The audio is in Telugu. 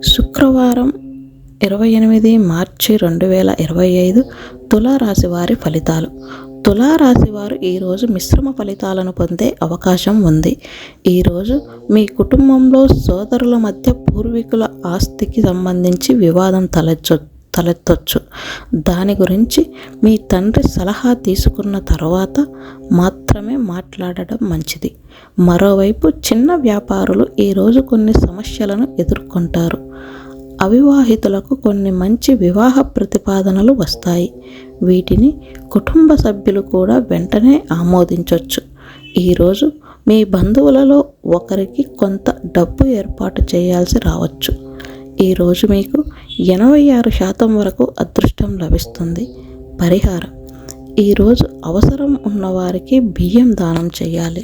శుక్రవారం 28 మార్చి 2025 తులారాశి వారి ఫలితాలు. తులారాశి వారు ఈరోజు మిశ్రమ ఫలితాలను పొందే అవకాశం ఉంది. ఈరోజు మీ కుటుంబంలో సోదరుల మధ్య పూర్వీకుల ఆస్తికి సంబంధించి వివాదం తలెత్తొచ్చు. దాని గురించి మీ తండ్రి సలహా తీసుకున్న తర్వాత మాత్రమే మాట్లాడడం మంచిది. మరోవైపు చిన్న వ్యాపారులు ఈరోజు కొన్ని సమస్యలను ఎదుర్కొంటారు. అవివాహితులకు కొన్ని మంచి వివాహ ప్రతిపాదనలు వస్తాయి. వీటిని కుటుంబ సభ్యులు కూడా వెంటనే ఆమోదించవచ్చు. ఈరోజు మీ బంధువులలో ఒకరికి కొంత డబ్బు ఏర్పాటు చేయాల్సి రావచ్చు. ఈరోజు మీకు 86% వరకు అదృష్టం లభిస్తుంది. పరిహారం: ఈరోజు అవసరం ఉన్నవారికి బియ్యం దానం చేయాలి.